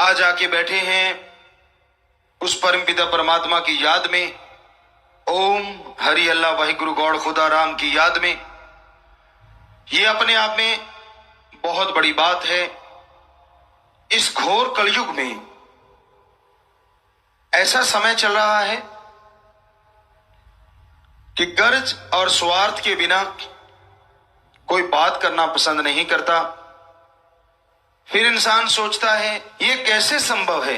आज आके बैठे हैं उस परमपिता परमात्मा की याद में, ओम हरि अल्लाह वाहिगुरु गौड़ खुदा राम की याद में। ये अपने आप में बहुत बड़ी बात है। इस घोर कलयुग में ऐसा समय चल रहा है कि गर्ज और स्वार्थ के बिना कोई बात करना पसंद नहीं करता। फिर इंसान सोचता है ये कैसे संभव है,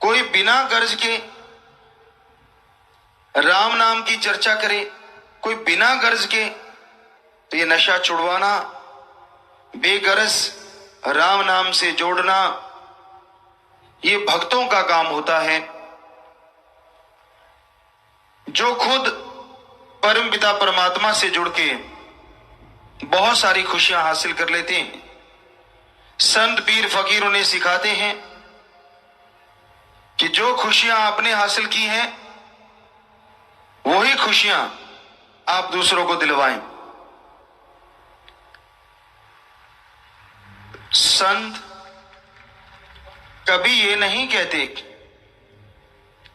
कोई बिना गर्ज के राम नाम की चर्चा करे, कोई बिना गर्ज के। तो ये नशा छुड़वाना, बेगरज राम नाम से जोड़ना, ये भक्तों का काम होता है जो खुद परमपिता परमात्मा से जुड़ के बहुत सारी खुशियां हासिल कर लेते हैं। संत पीर फकीर उन्हें सिखाते हैं कि जो खुशियां आपने हासिल की हैं वही खुशियां आप दूसरों को दिलवाएं। संत कभी ये नहीं कहते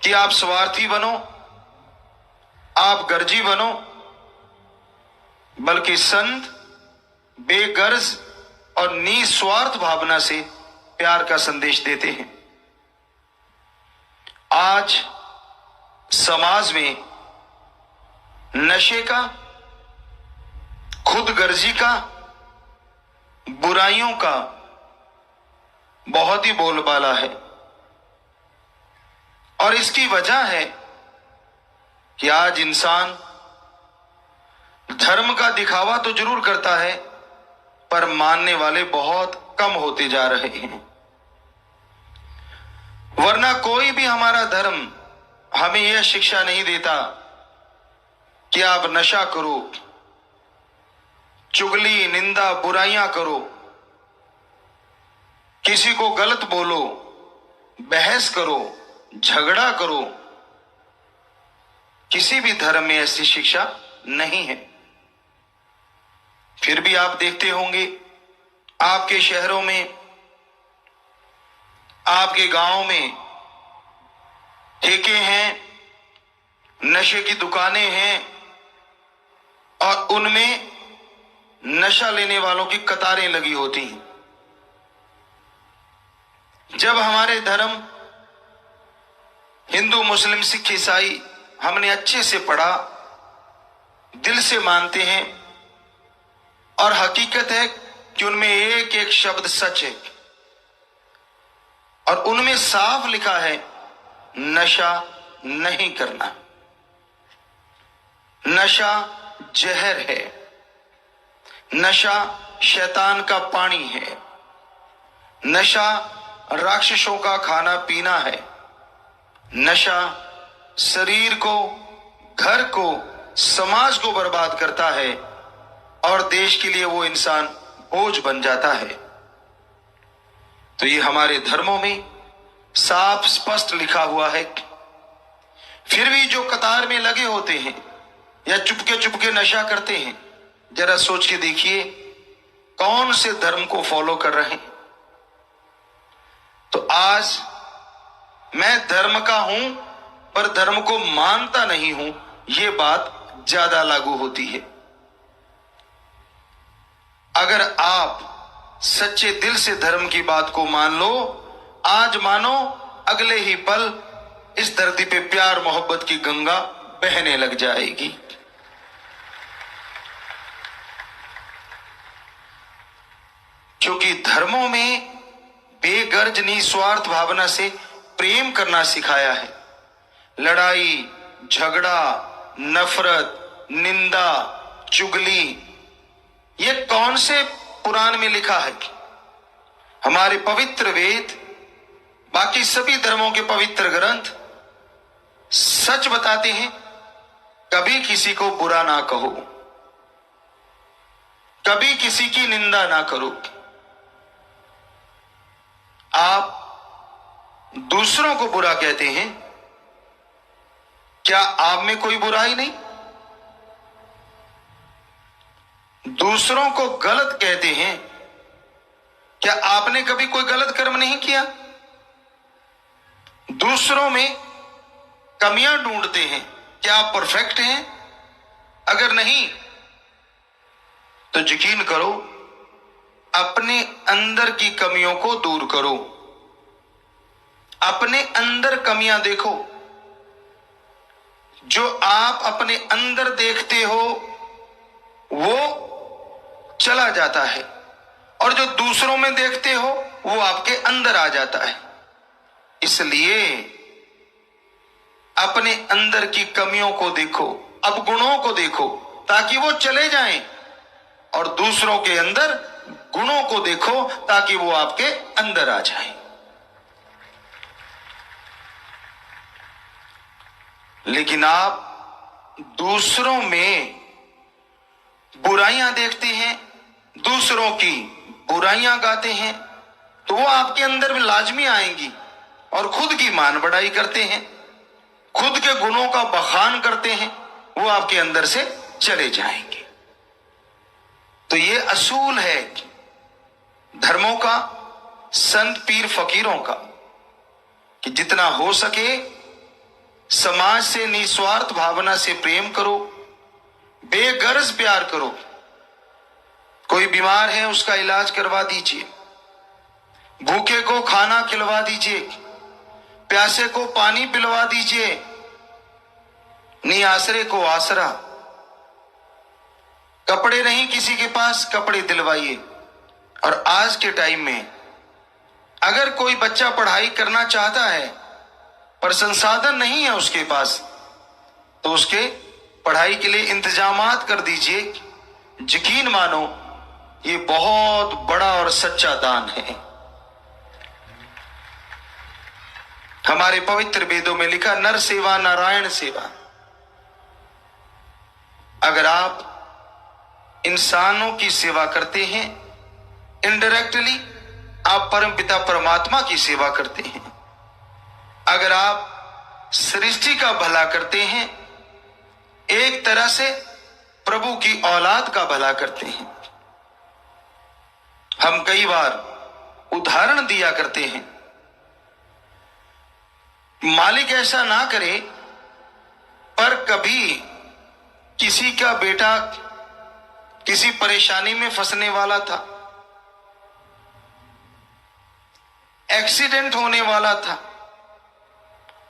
कि आप स्वार्थी बनो, आप गर्जी बनो, बल्कि संत बेगर्ज और निस्वार्थ भावना से प्यार का संदेश देते हैं। आज समाज में नशे का, खुदगर्जी का, बुराइयों का बहुत ही बोलबाला है। और इसकी वजह है कि आज इंसान धर्म का दिखावा तो जरूर करता है, पर मानने वाले बहुत कम होते जा रहे हैं। वरना कोई भी हमारा धर्म हमें यह शिक्षा नहीं देता कि आप नशा करो, चुगली, निंदा, बुराइयां करो, किसी को गलत बोलो, बहस करो, झगड़ा करो। किसी भी धर्म में ऐसी शिक्षा नहीं है। फिर भी आप देखते होंगे आपके शहरों में, आपके गांव में ठेके हैं, नशे की दुकानें हैं और उनमें नशा लेने वालों की कतारें लगी होती हैं। जब हमारे धर्म हिंदू, मुस्लिम, सिख, ईसाई हमने अच्छे से पढ़ा, दिल से मानते हैं और हकीकत है कि उनमें एक एक शब्द सच है और उनमें साफ लिखा है नशा नहीं करना। नशा जहर है, नशा शैतान का पानी है, नशा राक्षसों का खाना पीना है, नशा शरीर को, घर को, समाज को बर्बाद करता है और देश के लिए वो इंसान बोझ बन जाता है। तो ये हमारे धर्मों में साफ स्पष्ट लिखा हुआ है। फिर भी जो कतार में लगे होते हैं या चुपके चुपके नशा करते हैं, जरा सोच के देखिए कौन से धर्म को फॉलो कर रहे हैं। तो आज मैं धर्म का हूं पर धर्म को मानता नहीं हूं, यह बात ज्यादा लागू होती है। अगर आप सच्चे दिल से धर्म की बात को मान लो, आज मानो अगले ही पल इस धरती पे प्यार मोहब्बत की गंगा बहने लग जाएगी। क्योंकि धर्मों में बेगर्ज निस्वार्थ भावना से प्रेम करना सिखाया है। लड़ाई, झगड़ा, नफरत, निंदा, चुगली, ये कौन से पुराण में लिखा है? हमारे पवित्र वेद, बाकी सभी धर्मों के पवित्र ग्रंथ सच बताते हैं, कभी किसी को बुरा ना कहो, कभी किसी की निंदा ना करो। आप दूसरों को बुरा कहते हैं, क्या आप में कोई बुराई नहीं? दूसरों को गलत कहते हैं, क्या आपने कभी कोई गलत कर्म नहीं किया? दूसरों में कमियां ढूंढते हैं। क्या आप परफेक्ट हैं? अगर नहीं तो यकीन करो, अपने अंदर की कमियों को दूर करो। अपने अंदर कमियां देखो। जो आप अपने अंदर देखते हो वो चला जाता है, और जो दूसरों में देखते हो वो आपके अंदर आ जाता है। इसलिए अपने अंदर की कमियों को देखो, अवगुणों को देखो, ताकि वो चले जाएं, और दूसरों के अंदर गुणों को देखो ताकि वो आपके अंदर आ जाएं। लेकिन आप दूसरों में बुराइयां देखते हैं, दूसरों की बुराइयां गाते हैं, तो वो आपके अंदर भी लाजमी आएंगी, और खुद की मान बढ़ाई करते हैं, खुद के गुणों का बखान करते हैं, वो आपके अंदर से चले जाएंगे। तो ये असूल है धर्मों का, संत पीर फकीरों का, कि जितना हो सके समाज से निस्वार्थ भावना से प्रेम करो, बेगर्ज प्यार करो। कोई बीमार है उसका इलाज करवा दीजिए, भूखे को खाना खिलवा दीजिए, प्यासे को पानी पिलवा दीजिए, निआसरे को आसरा। कपड़े नहीं किसी के पास, कपड़े दिलवाइए। और आज के टाइम में अगर कोई बच्चा पढ़ाई करना चाहता है पर संसाधन नहीं है उसके पास, तो उसके पढ़ाई के लिए इंतजामात कर दीजिए। यकीन मानो ये बहुत बड़ा और सच्चा दान है। हमारे पवित्र वेदों में लिखा, नर सेवा नारायण सेवा। अगर आप इंसानों की सेवा करते हैं, इनडायरेक्टली आप परमपिता परमात्मा की सेवा करते हैं। अगर आप सृष्टि का भला करते हैं, एक तरह से प्रभु की औलाद का भला करते हैं। हम कई बार उदाहरण दिया करते हैं, मालिक ऐसा ना करे, पर कभी किसी का बेटा किसी परेशानी में फंसने वाला था, एक्सीडेंट होने वाला था,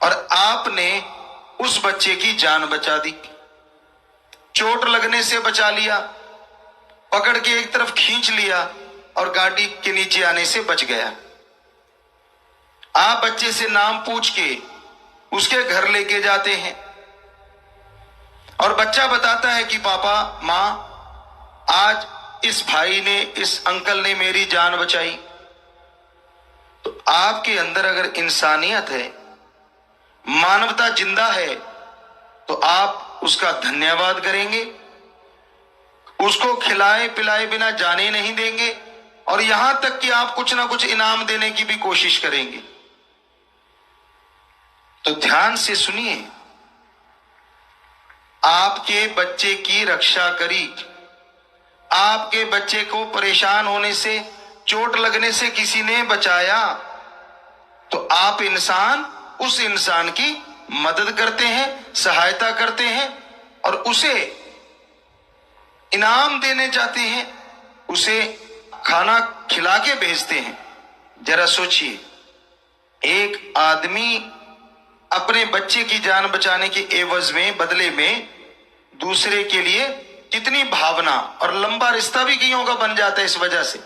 और आपने उस बच्चे की जान बचा दी, चोट लगने से बचा लिया, पकड़ के एक तरफ खींच लिया और गाड़ी के नीचे आने से बच गया। आप बच्चे से नाम पूछ के उसके घर लेके जाते हैं, और बच्चा बताता है कि पापा मां, आज इस भाई ने, इस अंकल ने मेरी जान बचाई। तो आपके अंदर अगर इंसानियत है, मानवता जिंदा है, तो आप उसका धन्यवाद करेंगे, उसको खिलाए पिलाए बिना जाने नहीं देंगे, और यहां तक कि आप कुछ ना कुछ इनाम देने की भी कोशिश करेंगे। तो ध्यान से सुनिए, आपके बच्चे की रक्षा करी, आपके बच्चे को परेशान होने से, चोट लगने से किसी ने बचाया, तो आप इंसान उस इंसान की मदद करते हैं, सहायता करते हैं, और उसे इनाम देने जाते हैं, उसे खाना खिला के भेजते हैं। जरा सोचिए, एक आदमी अपने बच्चे की जान बचाने के एवज में, बदले में, दूसरे के लिए कितनी भावना और लंबा रिश्ता भी कईयों का बन जाता है इस वजह से।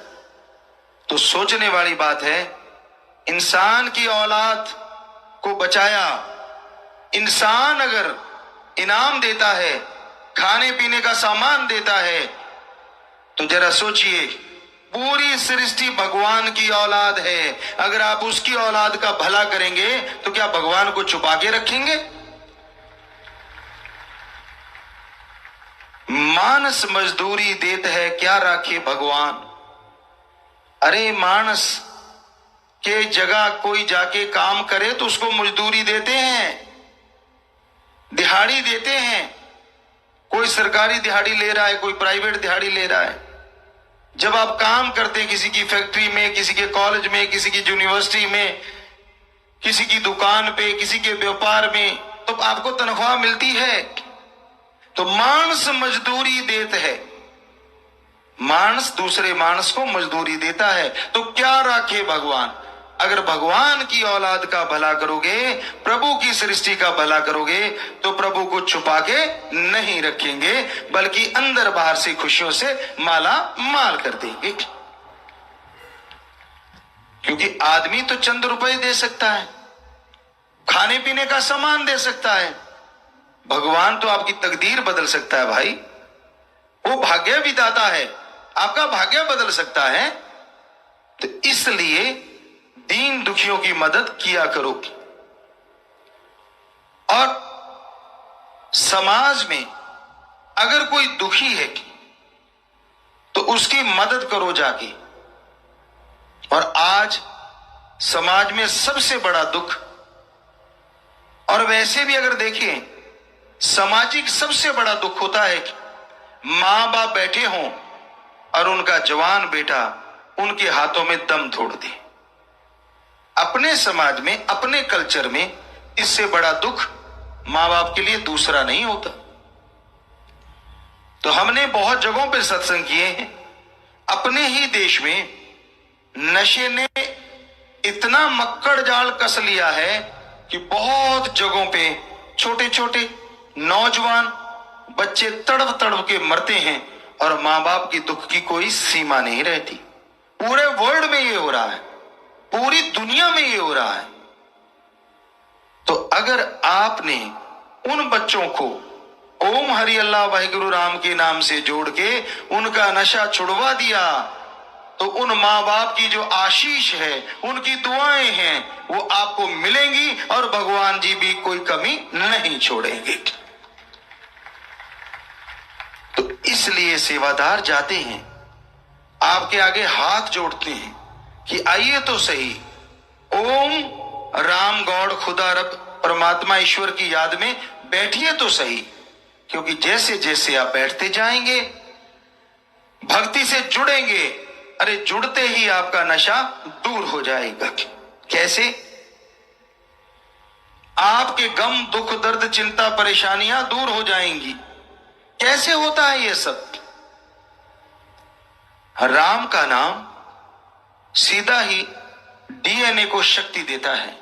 तो सोचने वाली बात है, इंसान की औलाद को बचाया, इंसान अगर इनाम देता है, खाने पीने का सामान देता है, तो जरा सोचिए, पूरी सृष्टि भगवान की औलाद है, अगर आप उसकी औलाद का भला करेंगे तो क्या भगवान को छुपा के रखेंगे? मानस मजदूरी देत है, क्या राखे भगवान। अरे मानस के जगह कोई जाके काम करे तो उसको मजदूरी देते हैं, दिहाड़ी देते हैं। कोई सरकारी दिहाड़ी ले रहा है, कोई प्राइवेट दिहाड़ी ले रहा है। जब आप काम करते हैं किसी की फैक्ट्री में, किसी के कॉलेज में, किसी की यूनिवर्सिटी में, किसी की दुकान पे, किसी के व्यापार में तो आपको तनख्वाह मिलती है, तो मानस मजदूरी देते है, मानस दूसरे मानस को मजदूरी देता है। तो क्या राखे भगवान, अगर भगवान की औलाद का भला करोगे, प्रभु की सृष्टि का भला करोगे, तो प्रभु को छुपा के नहीं रखेंगे, बल्कि अंदर बाहर से खुशियों से माला माल कर देंगे। क्योंकि आदमी तो चंद रुपए दे सकता है, खाने पीने का सामान दे सकता है, भगवान तो आपकी तकदीर बदल सकता है भाई। वो भाग्य विधाता है, आपका भाग्य बदल सकता है। तो इसलिए दीन दुखियों की मदद किया करो। और समाज में अगर कोई दुखी है तो उसकी मदद करो जाके। और आज समाज में सबसे बड़ा दुख, और वैसे भी अगर देखें सामाजिक सबसे बड़ा दुख होता है कि मां बाप बैठे हों और उनका जवान बेटा उनके हाथों में दम तोड़ दे। अपने समाज में, अपने कल्चर में इससे बड़ा दुख मां बाप के लिए दूसरा नहीं होता। तो हमने बहुत जगहों पे सत्संग किए हैं। अपने ही देश में नशे ने इतना मक्कड़ जाल कस लिया है कि बहुत जगहों पे छोटे छोटे नौजवान बच्चे तड़प तड़प के मरते हैं और मां बाप की दुख की कोई सीमा नहीं रहती। पूरे वर्ल्ड में ये हो रहा है, पूरी दुनिया में ये हो रहा है। तो अगर आपने उन बच्चों को ओम हरि अल्लाह वाहिगुरु राम के नाम से जोड़ के उनका नशा छुड़वा दिया, तो उन मां बाप की जो आशीष है, उनकी दुआएं हैं, वो आपको मिलेंगी और भगवान जी भी कोई कमी नहीं छोड़ेंगे। तो इसलिए सेवादार जाते हैं, आपके आगे हाथ जोड़ते हैं कि आइए तो सही, ओम राम गॉड खुदा रब परमात्मा ईश्वर की याद में बैठिए तो सही। क्योंकि जैसे जैसे आप बैठते जाएंगे, भक्ति से जुड़ेंगे, अरे जुड़ते ही आपका नशा दूर हो जाएगा। कैसे? आपके गम दुख दर्द चिंता परेशानियां दूर हो जाएंगी। कैसे होता है ये सब? राम का नाम सीधा ही डीएनए को शक्ति देता है।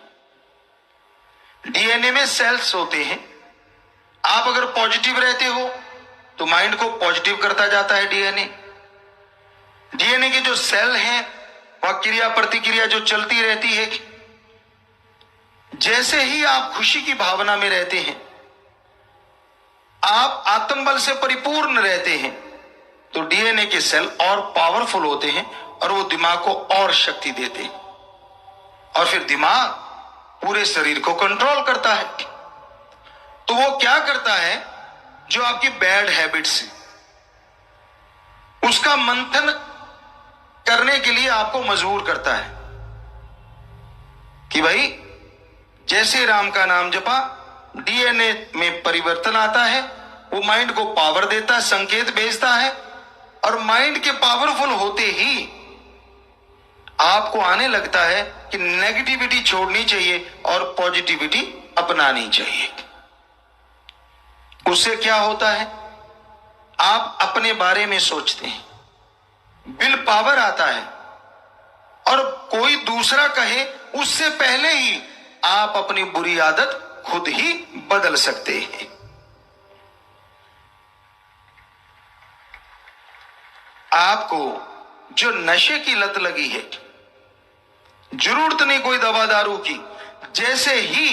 डीएनए में सेल्स होते हैं। आप अगर पॉजिटिव रहते हो तो माइंड को पॉजिटिव करता जाता है डीएनए। डीएनए के जो सेल हैं वह क्रिया प्रतिक्रिया जो चलती रहती है। जैसे ही आप खुशी की भावना में रहते हैं, आप आत्मबल से परिपूर्ण रहते हैं, तो डीएनए के सेल और पावरफुल होते हैं और वो दिमाग को और शक्ति देते हैं। और फिर दिमाग पूरे शरीर को कंट्रोल करता है। तो वो क्या करता है? जो आपकी बैड हैबिट्स है उसका मंथन करने के लिए आपको मजबूर करता है कि भाई जैसे राम का नाम जपा, डीएनए में परिवर्तन आता है, वो माइंड को पावर देता है, संकेत भेजता है, और माइंड के पावरफुल होते ही आपको आने लगता है कि नेगेटिविटी छोड़नी चाहिए और पॉजिटिविटी अपनानी चाहिए। उससे क्या होता है? आप अपने बारे में सोचते हैं, विल पावर आता है, और कोई दूसरा कहे उससे पहले ही आप अपनी बुरी आदत खुद ही बदल सकते हैं। आपको जो नशे की लत लगी है, जरूरत नहीं कोई दवा दारू की। जैसे ही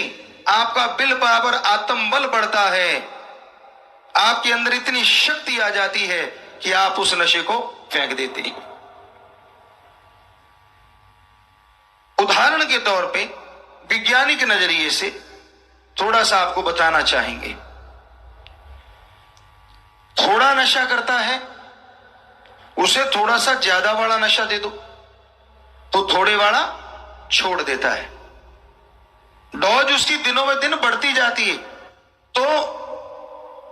आपका विल पावर आत्मबल बढ़ता है, आपके अंदर इतनी शक्ति आ जाती है कि आप उस नशे को फेंक देते हैं। उदाहरण के तौर पे वैज्ञानिक नजरिए से थोड़ा सा आपको बताना चाहेंगे। थोड़ा नशा करता है, उसे थोड़ा सा ज्यादा वाला नशा दे दो तो थोड़े वाला छोड़ देता है। डोज उसकी दिनों में दिन बढ़ती जाती है। तो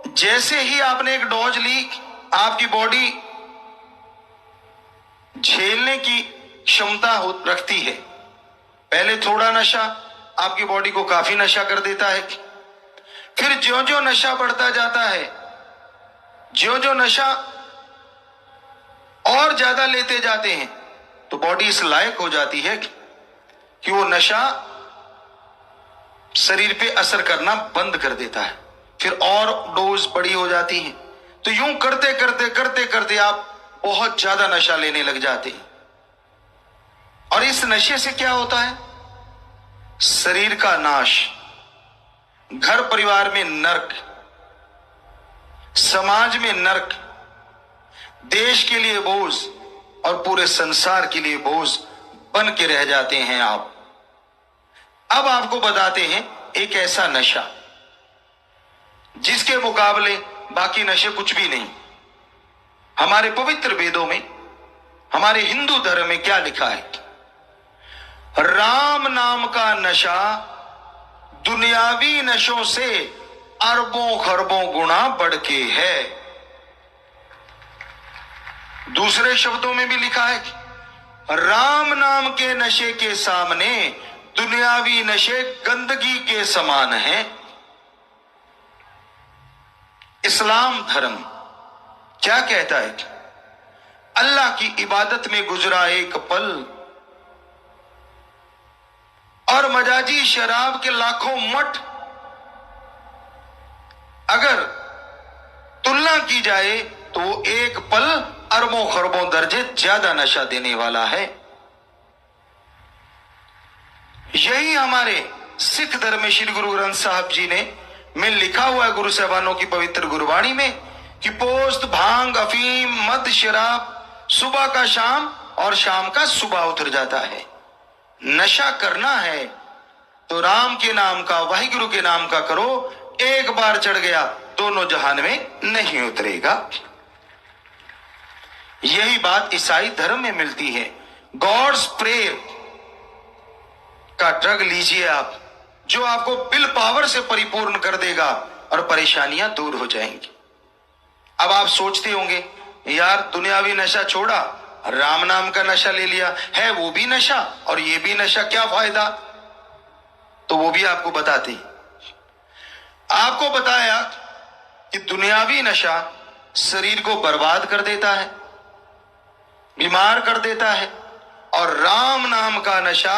जैसे ही आपने एक डोज ली, आपकी बॉडी झेलने की क्षमता रखती है। पहले थोड़ा नशा, आपकी बॉडी को काफी नशा कर देता है। फिर ज्यों ज्यों नशा बढ़ता जाता है, ज्यों ज्यों नशा और ज्यादा लेते जाते हैं, तो बॉडी इस लायक हो जाती है कि वो नशा शरीर पे असर करना बंद कर देता है। फिर और डोज बड़ी हो जाती है। तो यूं करते करते करते करते आप बहुत ज्यादा नशा लेने लग जाते हैं। और इस नशे से क्या होता है? शरीर का नाश, घर परिवार में नर्क, समाज में नर्क, देश के लिए बोझ और पूरे संसार के लिए बोझ बन के रह जाते हैं आप। अब आपको बताते हैं एक ऐसा नशा जिसके मुकाबले बाकी नशे कुछ भी नहीं। हमारे पवित्र वेदों में, हमारे हिंदू धर्म में क्या लिखा है? राम नाम का नशा दुनियावी नशों से अरबों खरबों गुना बढ़ के है। दूसरे शब्दों में भी लिखा है, राम नाम के नशे के सामने दुनियावी नशे गंदगी के समान हैं। इस्लाम धर्म क्या कहता है? अल्लाह की इबादत में गुजरा एक पल और मजाजी शराब के लाखों मठ अगर तुलना की जाए तो वो एक पल अरबों खरबों दर्जे ज्यादा नशा देने वाला है। यही हमारे सिख धर्म में श्री गुरु ग्रंथ साहब जी ने में लिखा हुआ है, गुरु साहबानों की पवित्र गुरबाणी में, कि पोस्त, भांग, अफीम, मद, शराब सुबह का शाम और शाम का सुबह उतर जाता है। नशा करना है तो राम के नाम का, वाहिगुरु के नाम का करो। एक बार चढ़ गया दोनों जहान में नहीं उतरेगा। यही बात ईसाई धर्म में मिलती है। गॉड्स प्रेयर का ड्रग लीजिए आप, जो आपको विल पावर से परिपूर्ण कर देगा और परेशानियां दूर हो जाएंगी। अब आप सोचते होंगे, यार दुनियावी नशा छोड़ा, राम नाम का नशा ले लिया है, वो भी नशा और ये भी नशा, क्या फायदा? तो वो भी आपको बताते हैं। आपको बताया कि दुनियावी नशा शरीर को बर्बाद कर देता है, बीमार कर देता है, और राम नाम का नशा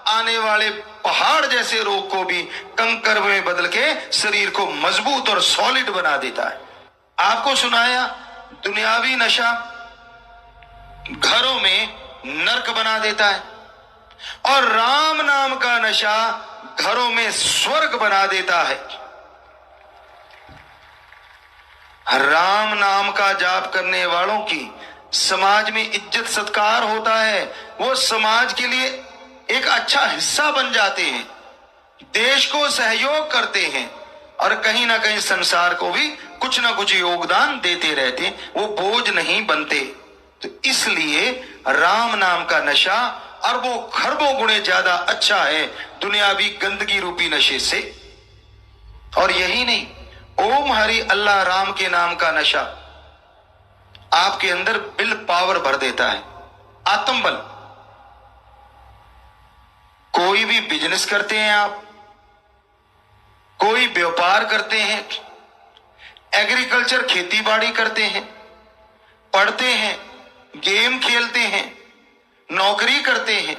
आने वाले पहाड़ जैसे रोग को भी कंकर में बदल के शरीर को मजबूत और सॉलिड बना देता है। आपको सुनाया दुनियावी नशा घरों में नर्क बना देता है, और राम नाम का नशा घरों में स्वर्ग बना देता है। राम नाम का जाप करने वालों की समाज में इज्जत सत्कार होता है। वो समाज के लिए एक अच्छा हिस्सा बन जाते हैं, देश को सहयोग करते हैं और कहीं ना कहीं संसार को भी कुछ ना कुछ योगदान देते रहते हैं। वो बोझ नहीं बनते। तो इसलिए राम नाम का नशा अरबों खरबों गुणे ज्यादा अच्छा है दुनियावी गंदगी रूपी नशे से। और यही नहीं, ओम हरि अल्लाह राम के नाम का नशा आपके अंदर विल पावर भर देता है, आत्मबल। कोई भी बिजनेस करते हैं आप, कोई व्यापार करते हैं, एग्रीकल्चर खेती बाड़ी करते हैं, पढ़ते हैं, गेम खेलते हैं, नौकरी करते हैं,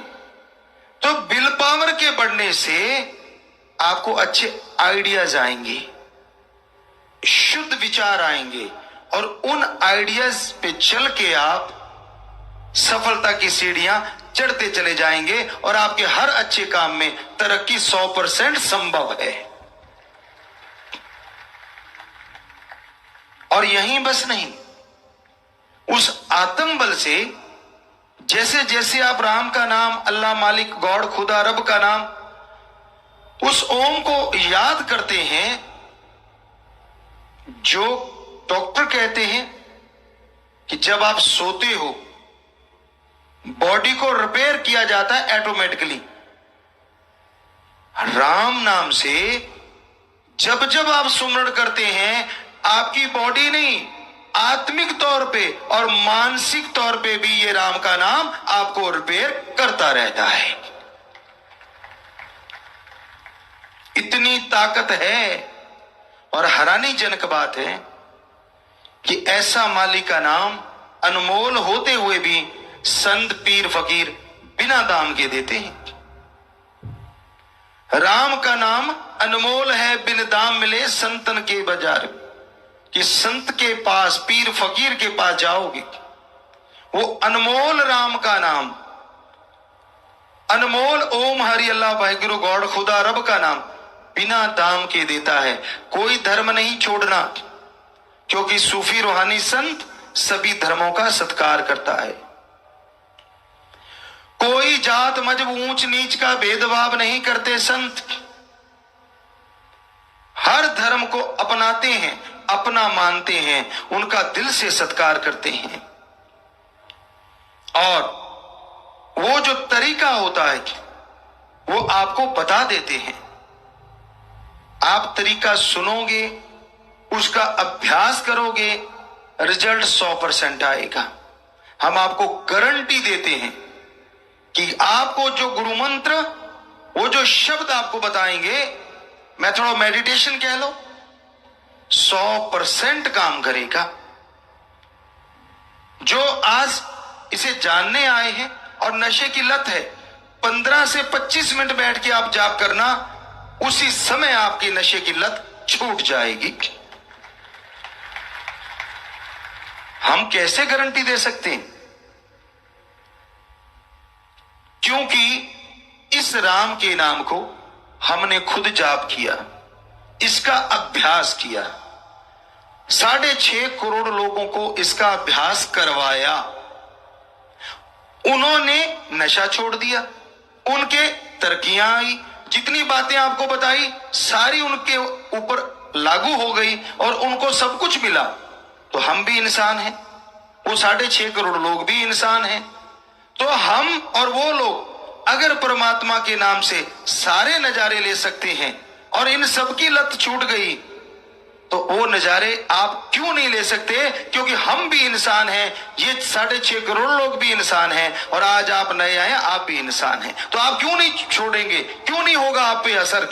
तो विल पावर के बढ़ने से आपको अच्छे आइडियाज आएंगे, शुद्ध विचार आएंगे, और उन आइडियाज पे चल के आप सफलता की सीढ़ियां चढ़ते चले जाएंगे और आपके हर अच्छे काम में तरक्की 100% संभव है। और यहीं बस नहीं, उस आत्मबल से जैसे जैसे आप राम का नाम, अल्लाह, मालिक, गॉड, खुदा, रब का नाम, उस ओम को याद करते हैं, जो डॉक्टर कहते हैं कि जब आप सोते हो बॉडी को रिपेयर किया जाता है ऑटोमेटिकली। राम नाम से जब जब आप सुमरण करते हैं, आपकी बॉडी नहीं, आत्मिक तौर पे और मानसिक तौर पे भी ये राम का नाम आपको रिपेयर करता रहता है। ताकत है। और हैरानीजनक बात है कि ऐसा मालिक का नाम अनमोल होते हुए भी संत पीर फकीर बिना दाम के देते हैं। राम का नाम अनमोल है, बिन दाम मिले संतन के बाजार। कि संत के पास, पीर फकीर के पास जाओगे, वो अनमोल राम का नाम, अनमोल ओम हरि अल्लाह वाहिगुरु गॉड खुदा रब का नाम बिना दाम के देता है। कोई धर्म नहीं छोड़ना, क्योंकि सूफी रूहानी संत सभी धर्मों का सत्कार करता है। कोई जात मजहब ऊंच नीच का भेदभाव नहीं करते संत। हर धर्म को अपनाते हैं, अपना मानते हैं, उनका दिल से सत्कार करते हैं। और वो जो तरीका होता है वो आपको बता देते हैं। आप तरीका सुनोगे, उसका अभ्यास करोगे, रिजल्ट 100% आएगा। हम आपको गारंटी देते हैं कि आपको जो गुरु मंत्र, वो जो शब्द आपको बताएंगे, मेथड ऑफ मेडिटेशन कह लो, 100% काम करेगा। जो आज इसे जानने आए हैं और नशे की लत है, 15 से 25 मिनट बैठ के आप जाप करना, उसी समय आपकी नशे की लत छूट जाएगी। हम कैसे गारंटी दे सकते हैं? क्योंकि इस राम के नाम को हमने खुद जाप किया, इसका अभ्यास किया। 6.5 करोड़ लोगों को इसका अभ्यास करवाया। उन्होंने नशा छोड़ दिया, उनके तरक्कियां आई, जितनी बातें आपको बताई सारी उनके ऊपर लागू हो गई और उनको सब कुछ मिला। तो हम भी इंसान हैं, वो 6.5 करोड़ लोग भी इंसान हैं। तो हम और वो लोग अगर परमात्मा के नाम से सारे नजारे ले सकते हैं और इन सब की लत छूट गई, तो वो नजारे आप क्यों नहीं ले सकते? क्योंकि हम भी इंसान हैं, ये 6.5 करोड़ लोग भी इंसान हैं, और आज आप नए आए, आप भी इंसान हैं। तो आप क्यों नहीं छोड़ेंगे? क्यों नहीं होगा आप पे असर?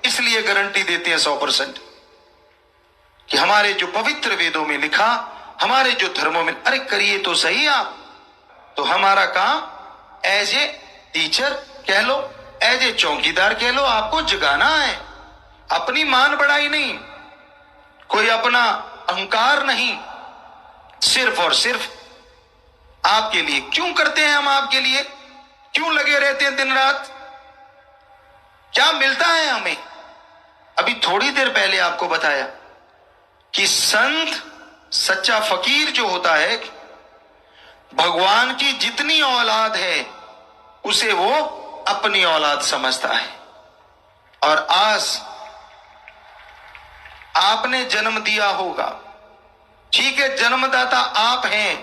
इसलिए गारंटी देते हैं 100% कि हमारे जो पवित्र वेदों में लिखा, हमारे जो धर्मों में, अरे करिए तो सही आप। तो हमारा काम एज ए टीचर कह लो, एज ए चौकीदार कह लो, आपको जगाना है। अपनी मान बढ़ाई नहीं, कोई अपना अहंकार नहीं, सिर्फ और सिर्फ आपके लिए। क्यों करते हैं हम आपके लिए? क्यों लगे रहते हैं दिन रात? क्या मिलता है हमें? अभी थोड़ी देर पहले आपको बताया कि संत, सच्चा फकीर जो होता है, भगवान की जितनी औलाद है उसे वो अपनी औलाद समझता है। और आज आपने जन्म दिया होगा, ठीक है, जन्मदाता आप हैं,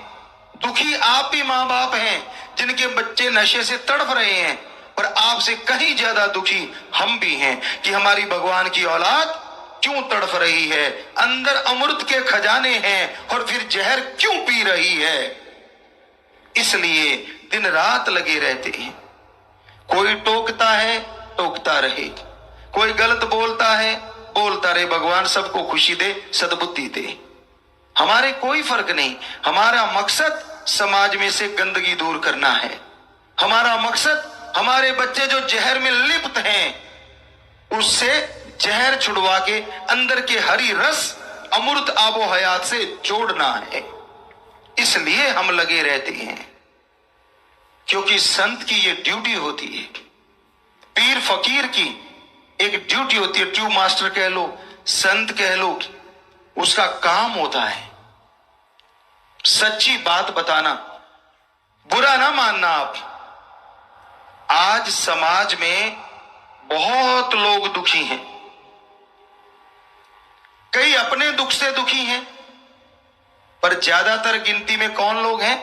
दुखी आप भी मां बाप हैं जिनके बच्चे नशे से तड़प रहे हैं, पर आपसे कहीं ज्यादा दुखी हम भी हैं कि हमारी भगवान की औलाद क्यों तड़प रही है, अंदर अमृत के खजाने हैं और फिर जहर क्यों पी रही है। इसलिए दिन रात लगे रहते हैं। कोई टोकता है, टोकता रहे, कोई गलत बोलता है, बोलता रहे, भगवान सबको खुशी दे, सद्बुद्धि दे। हमारे कोई फर्क नहीं। हमारा मकसद समाज में से गंदगी दूर करना है। हमारा मकसद हमारे बच्चे जो जहर में लिप्त हैं उससे जहर छुड़वा के अंदर के हरी रस अमृत आबो हयात से जोड़ना है। इसलिए हम लगे रहते हैं, क्योंकि संत की ये ड्यूटी होती है, पीर फकीर की एक ड्यूटी होती है। ट्यूब मास्टर कह लो, संत कह लो, उसका काम होता है सच्ची बात बताना, बुरा ना मानना आप। आज समाज में बहुत लोग दुखी हैं, कई अपने दुख से दुखी हैं, पर ज्यादातर गिनती में कौन लोग हैं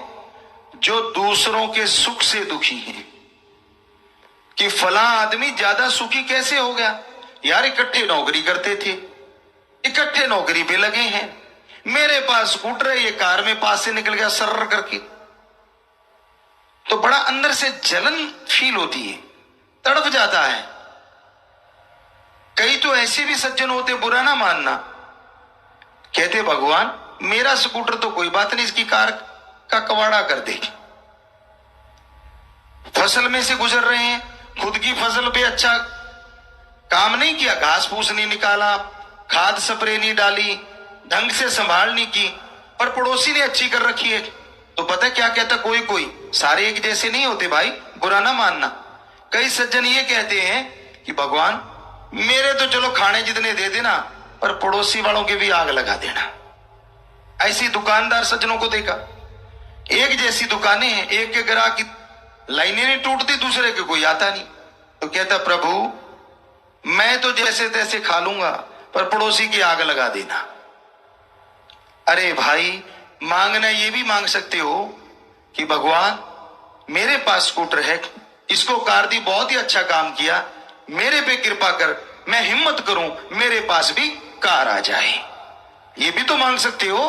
जो दूसरों के सुख से दुखी हैं। कि फला आदमी ज्यादा सुखी कैसे हो गया? यार इकट्ठे नौकरी करते थे, इकट्ठे नौकरी पे लगे हैं, मेरे पास स्कूटर है, ये कार में पास से निकल गया सर्र करके। तो बड़ा अंदर से जलन फील होती है, तड़प जाता है। कई तो ऐसे भी सज्जन होते, बुरा ना मानना, कहते भगवान मेरा स्कूटर तो कोई बात नहीं, इसकी कार का कबाड़ा कर दे। फसल में से गुजर रहे हैं, खुद की फसल पे अच्छा काम नहीं किया, घास फूस नहीं निकाला, खाद स्प्रे नहीं डाली, ढंग से संभाल नहीं की, पर पड़ोसी ने अच्छी कर रखी है, तो पता है क्या कहता, कोई कोई, सारे एक जैसे नहीं होते भाई, बुरा ना मानना। कई सज्जन ये कहते हैं कि भगवान मेरे तो चलो खाने जितने दे देना, पर पड़ोसी वालों के भी आग लगा देना। ऐसी दुकानदार सज्जनों को देखा, एक जैसी दुकानें हैं, एक के ग्राहक की लाइनें नहीं टूटती, दूसरे के कोई आता नहीं, तो कहता प्रभु मैं तो जैसे तैसे खा लूंगा, पर पड़ोसी की आग लगा देना। अरे भाई मांगना ये भी मांग सकते हो कि भगवान मेरे पास स्कूटर है, इसको कार दी, बहुत ही अच्छा काम किया, मेरे पे कृपा कर, मैं हिम्मत करूं मेरे पास भी कार आ जाए। ये भी तो मांग सकते हो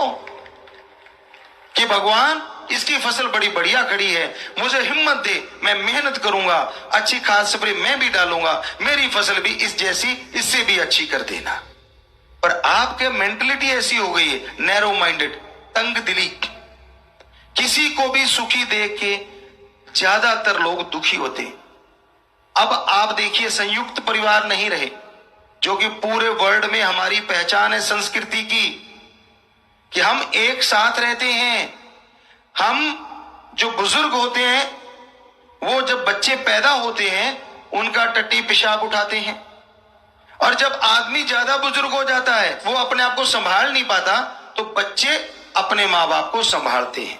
कि भगवान इसकी फसल बड़ी बढ़िया खड़ी है, मुझे हिम्मत दे, मैं मेहनत करूंगा, अच्छी खाद स्प्रे मैं भी डालूंगा, मेरी फसल भी इस जैसी, इससे भी अच्छी कर देना। पर आपके मेंटलिटी ऐसी हो गई है, नैरो माइंडेड, तंग दिली, किसी को भी सुखी देख के ज्यादातर लोग दुखी होते। अब आप देखिए संयुक्त परिवार नहीं रहे, जो कि पूरे वर्ल्ड में हमारी पहचान है संस्कृति की, कि हम एक साथ रहते हैं। हम जो बुजुर्ग होते हैं वो जब बच्चे पैदा होते हैं उनका टट्टी पेशाब उठाते हैं, और जब आदमी ज्यादा बुजुर्ग हो जाता है वो अपने आप को संभाल नहीं पाता, तो बच्चे अपने माँ बाप को संभालते हैं।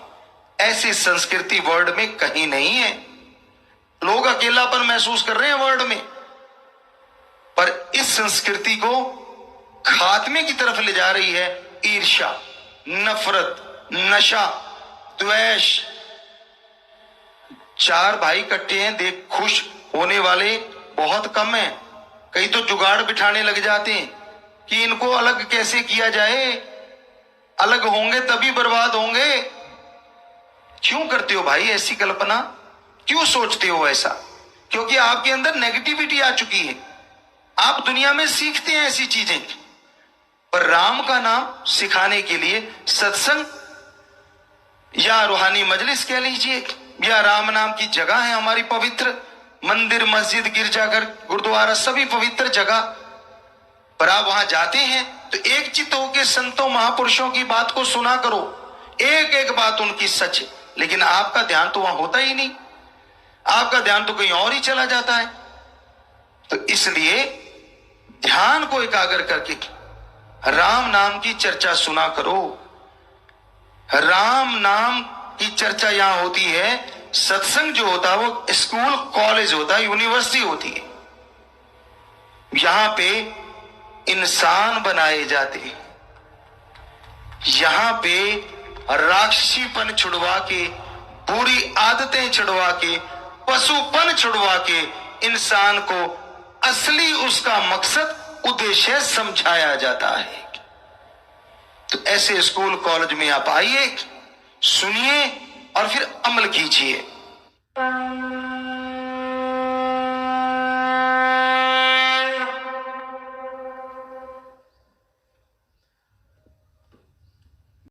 ऐसी संस्कृति वर्ल्ड में कहीं नहीं है। लोग अकेलापन महसूस कर रहे हैं वर्ल्ड में, पर इस संस्कृति को खात्मे की तरफ ले जा रही है ईर्ष्या, नफरत, नशा, द्वेष। चार भाई इकट्ठे हैं, देख खुश होने वाले बहुत कम हैं। कई तो जुगाड़ बिठाने लग जाते हैं कि इनको अलग कैसे किया जाए, अलग होंगे तभी बर्बाद होंगे। क्यों करते हो भाई ऐसी कल्पना, क्यों सोचते हो ऐसा? क्योंकि आपके अंदर नेगेटिविटी आ चुकी है। आप दुनिया में सीखते हैं ऐसी चीजें, पर राम का नाम सिखाने के लिए सत्संग या रूहानी मजलिस कह लीजिए, या राम नाम की जगह है हमारी पवित्र, मंदिर, मस्जिद, गिरजाघर, गुरुद्वारा, सभी पवित्र जगह, पर आप वहां जाते हैं तो एक चित्त होकर संतों महापुरुषों की बात को सुना करो, एक एक बात उनकी सच है, लेकिन आपका ध्यान तो वहां होता ही नहीं, आपका ध्यान तो कहीं और ही चला जाता है। तो इसलिए ध्यान को एकाग्र करके राम नाम की चर्चा सुना करो। राम नाम की चर्चा यहां होती है, सत्संग जो होता है वो स्कूल कॉलेज होता है, यूनिवर्सिटी होती है। यहां पे इंसान बनाए जाते हैं, यहां पे राक्षसीपन छुड़वा के, बुरी आदतें छुड़वा के, पशुपन छुड़वा के इंसान को असली उसका मकसद, उद्देश्य समझाया जाता है। तो ऐसे स्कूल कॉलेज में आप आइए, सुनिए और फिर अमल कीजिए।